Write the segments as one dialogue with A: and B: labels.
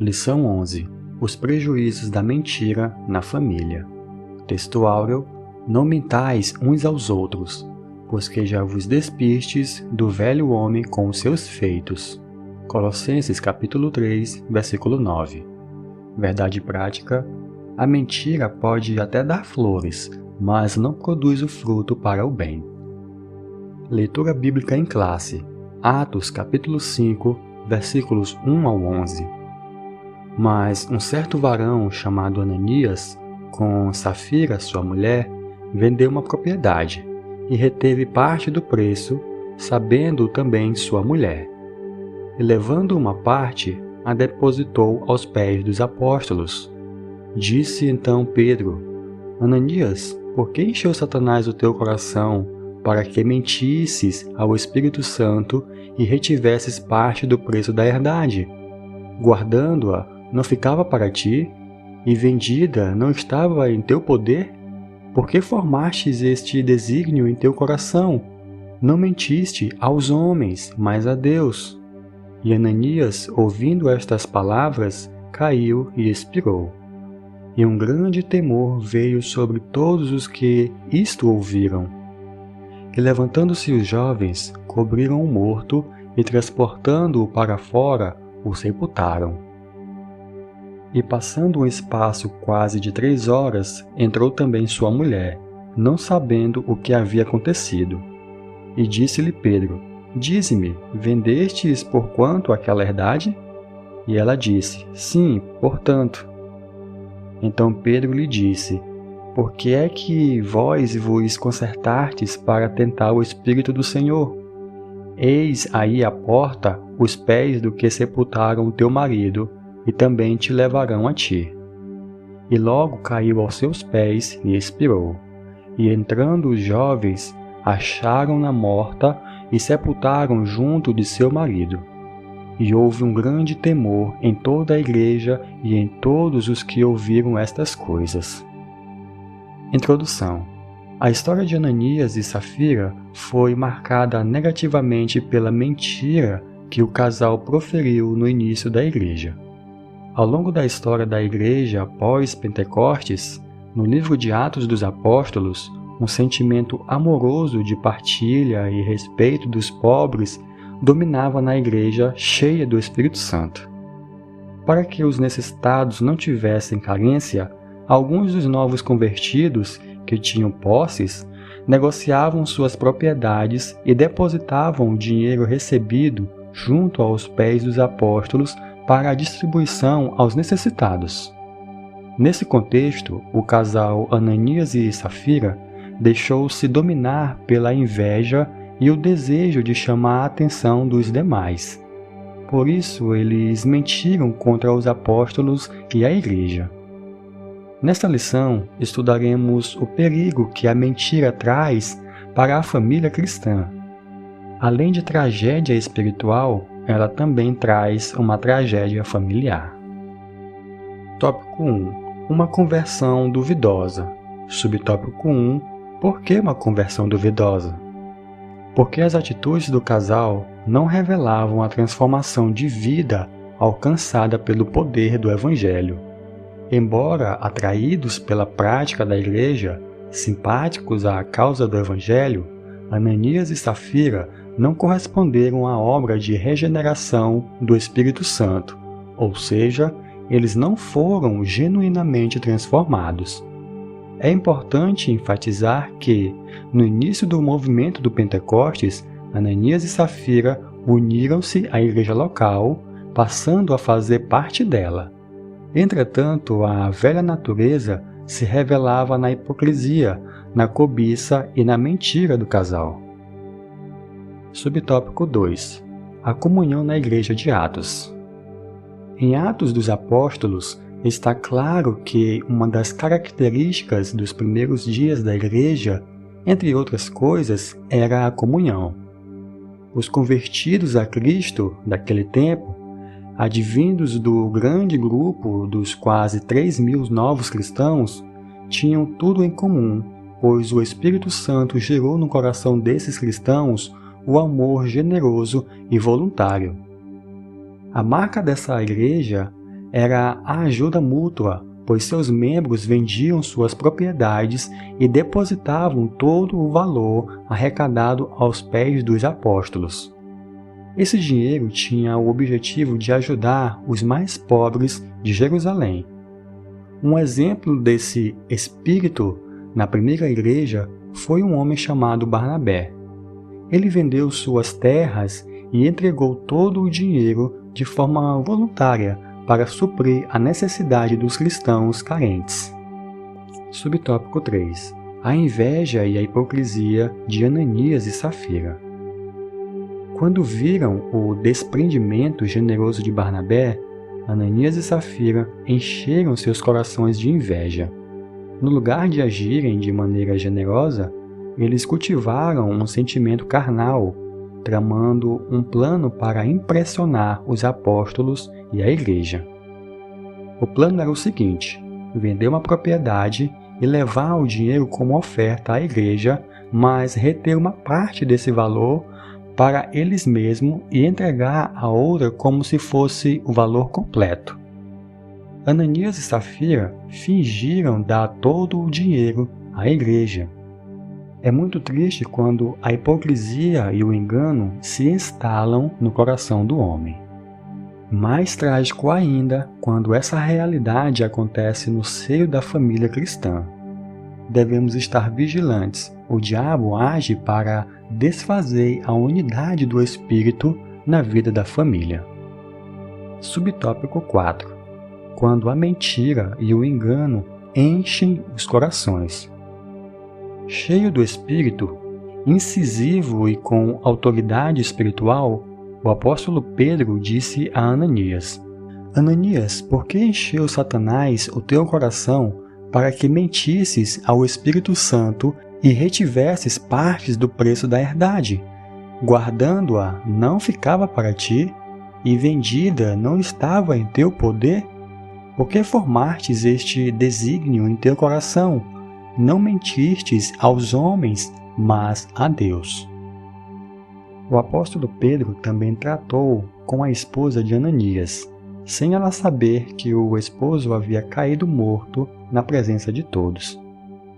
A: Lição 11. Os prejuízos da mentira na família. Texto áureo: Não mentais uns aos outros, pois que já vos despistes do velho homem com os seus feitos. Colossenses capítulo 3, versículo 9. Verdade prática: a mentira pode até dar flores, mas não produz o fruto para o bem. Leitura bíblica em classe. Atos capítulo 5, versículos 1 ao 11. Mas um certo varão chamado Ananias, com Safira sua mulher, vendeu uma propriedade e reteve parte do preço, sabendo também sua mulher. E levando uma parte, a depositou aos pés dos apóstolos. Disse então Pedro: Ananias, por que encheu Satanás o teu coração, para que mentisses ao Espírito Santo e retivesses parte do preço da herdade? Guardando-a, não ficava para ti? E vendida, não estava em teu poder? Por que formastes este desígnio em teu coração? Não mentiste aos homens, mas a Deus. E Ananias, ouvindo estas palavras, caiu e expirou. E um grande temor veio sobre todos os que isto ouviram. E levantando-se os jovens, cobriram o morto e, transportando-o para fora, o sepultaram. E passando um espaço quase de 3 horas, entrou também sua mulher, não sabendo o que havia acontecido. E disse-lhe Pedro: Dize-me, vendestes por quanto aquela herdade? E ela disse: Sim, portanto. Então Pedro lhe disse: Por que é que vós vos concertastes para tentar o Espírito do Senhor? Eis aí à porta os pés do que sepultaram o teu marido, e também te levarão a ti. E logo caiu aos seus pés e expirou. E entrando os jovens, acharam-na morta e sepultaram junto de seu marido. E houve um grande temor em toda a igreja e em todos os que ouviram estas coisas. Introdução. A história de Ananias e Safira foi marcada negativamente pela mentira que o casal proferiu no início da igreja. Ao longo da história da igreja após Pentecostes, no livro de Atos dos Apóstolos, um sentimento amoroso de partilha e respeito dos pobres dominava na igreja cheia do Espírito Santo. Para que os necessitados não tivessem carência, alguns dos novos convertidos, que tinham posses, negociavam suas propriedades e depositavam o dinheiro recebido junto aos pés dos apóstolos para a distribuição aos necessitados. Nesse contexto, o casal Ananias e Safira deixou-se dominar pela inveja e o desejo de chamar a atenção dos demais. Por isso, eles mentiram contra os apóstolos e a igreja. Nesta lição, estudaremos o perigo que a mentira traz para a família cristã. Além de tragédia espiritual, ela também traz uma tragédia familiar. Tópico 1. Uma conversão duvidosa. Subtópico 1. Por que uma conversão duvidosa? Porque as atitudes do casal não revelavam a transformação de vida alcançada pelo poder do Evangelho. Embora atraídos pela prática da igreja, simpáticos à causa do Evangelho, Ananias e Safira não corresponderam à obra de regeneração do Espírito Santo, ou seja, eles não foram genuinamente transformados. É importante enfatizar que, no início do movimento do Pentecostes, Ananias e Safira uniram-se à igreja local, passando a fazer parte dela. Entretanto, a velha natureza se revelava na hipocrisia, na cobiça e na mentira do casal. Subtópico 2. A comunhão na igreja de Atos. Em Atos dos Apóstolos, está claro que uma das características dos primeiros dias da igreja, entre outras coisas, era a comunhão. Os convertidos a Cristo daquele tempo, advindos do grande grupo dos quase 3.000 novos cristãos, tinham tudo em comum, pois o Espírito Santo gerou no coração desses cristãos o amor generoso e voluntário. A marca dessa igreja era a ajuda mútua, pois seus membros vendiam suas propriedades e depositavam todo o valor arrecadado aos pés dos apóstolos. Esse dinheiro tinha o objetivo de ajudar os mais pobres de Jerusalém. Um exemplo desse espírito na primeira igreja foi um homem chamado Barnabé. Ele vendeu suas terras e entregou todo o dinheiro de forma voluntária para suprir a necessidade dos cristãos carentes. Subtópico 3. A inveja e a hipocrisia de Ananias e Safira. Quando viram o desprendimento generoso de Barnabé, Ananias e Safira encheram seus corações de inveja. No lugar de agirem de maneira generosa, eles cultivaram um sentimento carnal, tramando um plano para impressionar os apóstolos e a igreja. O plano era o seguinte: vender uma propriedade e levar o dinheiro como oferta à igreja, mas reter uma parte desse valor para eles mesmos e entregar a outra como se fosse o valor completo. Ananias e Safira fingiram dar todo o dinheiro à igreja. É muito triste quando a hipocrisia e o engano se instalam no coração do homem. Mais trágico ainda quando essa realidade acontece no seio da família cristã. Devemos estar vigilantes. O diabo age para desfazer a unidade do espírito na vida da família. Subtópico 4. Quando a mentira e o engano enchem os corações. Cheio do Espírito, incisivo e com autoridade espiritual, o apóstolo Pedro disse a Ananias: Ananias, por que encheu Satanás o teu coração para que mentisses ao Espírito Santo e retivesses partes do preço da herdade? Guardando-a não ficava para ti, e vendida não estava em teu poder? Por que formastes este desígnio em teu coração? Não mentistes aos homens, mas a Deus. O apóstolo Pedro também tratou com a esposa de Ananias, sem ela saber que o esposo havia caído morto na presença de todos.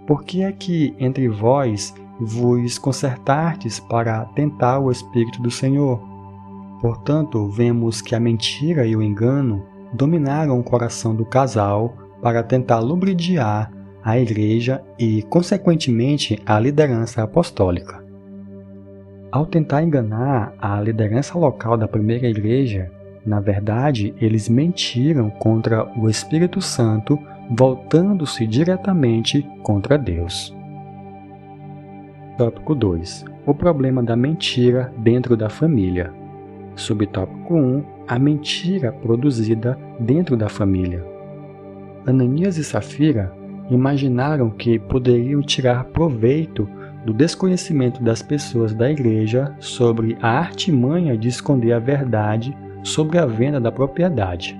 A: Por que é que entre vós vos concertastes para tentar o Espírito do Senhor? Portanto, vemos que a mentira e o engano dominaram o coração do casal para tentar lubridiar a igreja e, consequentemente, a liderança apostólica. Ao tentar enganar a liderança local da primeira igreja, na verdade, eles mentiram contra o Espírito Santo, voltando-se diretamente contra Deus. Tópico 2. O problema da mentira dentro da família. Subtópico 1. A mentira produzida dentro da família. Ananias e Safira imaginaram que poderiam tirar proveito do desconhecimento das pessoas da igreja sobre a artimanha de esconder a verdade sobre a venda da propriedade,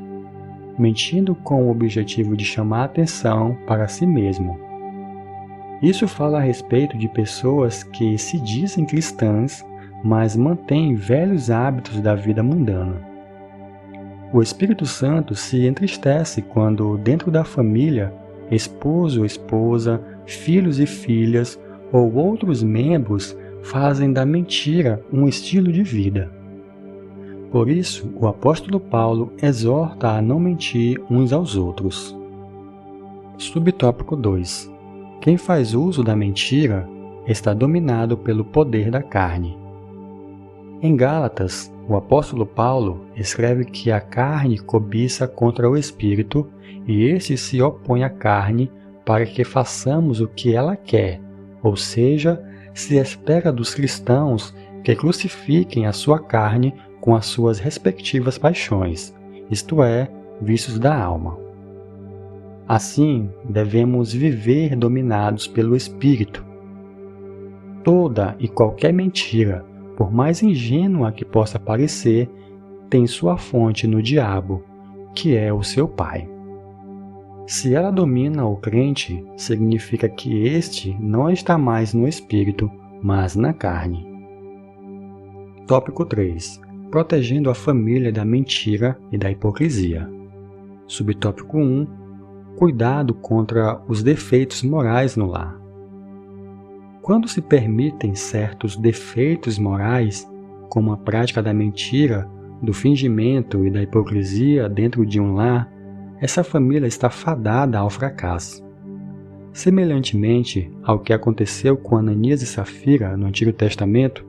A: mentindo com o objetivo de chamar a atenção para si mesmo. Isso fala a respeito de pessoas que se dizem cristãs, mas mantêm velhos hábitos da vida mundana. O Espírito Santo se entristece quando, dentro da família, esposo ou esposa, filhos e filhas ou outros membros fazem da mentira um estilo de vida. Por isso, o apóstolo Paulo exorta a não mentir uns aos outros. Subtópico 2. Quem faz uso da mentira está dominado pelo poder da carne. Em Gálatas, o apóstolo Paulo escreve que a carne cobiça contra o espírito e este se opõe à carne para que façamos o que ela quer, ou seja, se espera dos cristãos que crucifiquem a sua carne com as suas respectivas paixões, isto é, vícios da alma. Assim, devemos viver dominados pelo Espírito. Toda e qualquer mentira, por mais ingênua que possa parecer, tem sua fonte no diabo, que é o seu pai. Se ela domina o crente, significa que este não está mais no espírito, mas na carne. Tópico 3. Protegendo a família da mentira e da hipocrisia. Subtópico 1. Cuidado contra os defeitos morais no lar. Quando se permitem certos defeitos morais, como a prática da mentira, do fingimento e da hipocrisia dentro de um lar, essa família está fadada ao fracasso. Semelhantemente ao que aconteceu com Ananias e Safira no Antigo Testamento,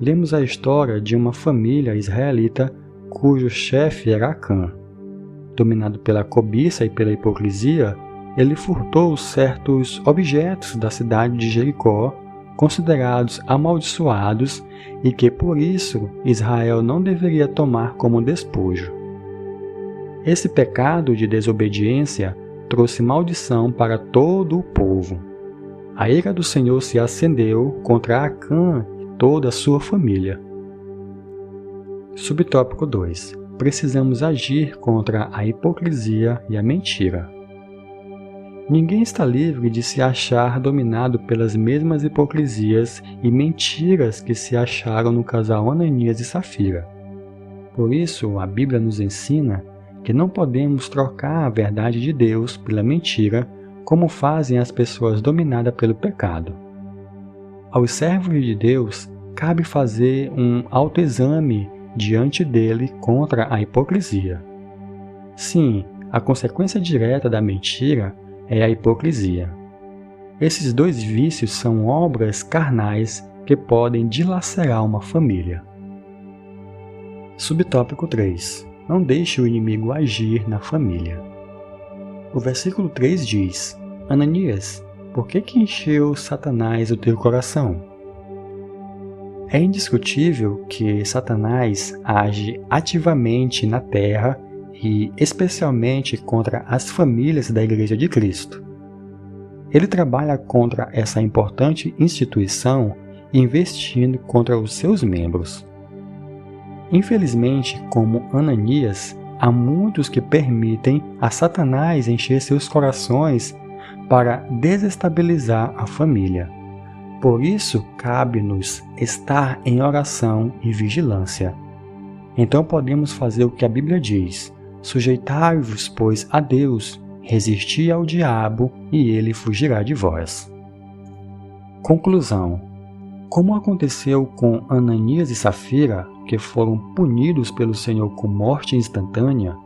A: lemos a história de uma família israelita cujo chefe era Acã. Dominado pela cobiça e pela hipocrisia, ele furtou certos objetos da cidade de Jericó, considerados amaldiçoados e que por isso Israel não deveria tomar como despojo. Esse pecado de desobediência trouxe maldição para todo o povo. A ira do Senhor se acendeu contra Acã e toda a sua família. Subtópico 2. Precisamos agir contra a hipocrisia e a mentira. Ninguém está livre de se achar dominado pelas mesmas hipocrisias e mentiras que se acharam no casal Ananias e Safira. Por isso, a Bíblia nos ensina que não podemos trocar a verdade de Deus pela mentira, como fazem as pessoas dominadas pelo pecado. Aos servos de Deus, cabe fazer um autoexame diante dele contra a hipocrisia. Sim, a consequência direta da mentira é a hipocrisia. Esses dois vícios são obras carnais que podem dilacerar uma família. Subtópico 3. Não deixe o inimigo agir na família. O versículo 3 diz: Ananias, por que encheu Satanás o teu coração? É indiscutível que Satanás age ativamente na terra e especialmente contra as famílias da Igreja de Cristo. Ele trabalha contra essa importante instituição, investindo contra os seus membros. Infelizmente, como Ananias, há muitos que permitem a Satanás encher seus corações para desestabilizar a família. Por isso, cabe-nos estar em oração e vigilância. Então podemos fazer o que a Bíblia diz: sujeitai-vos, pois, a Deus, resisti ao diabo, e ele fugirá de vós. Conclusão: como aconteceu com Ananias e Safira, que foram punidos pelo Senhor com morte instantânea,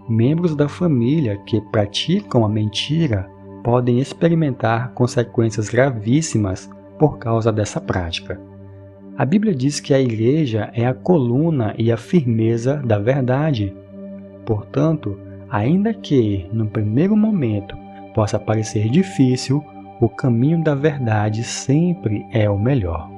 A: membros da família que praticam a mentira podem experimentar consequências gravíssimas por causa dessa prática. A Bíblia diz que a igreja é a coluna e a firmeza da verdade. Portanto, ainda que, no primeiro momento, possa parecer difícil, o caminho da verdade sempre é o melhor.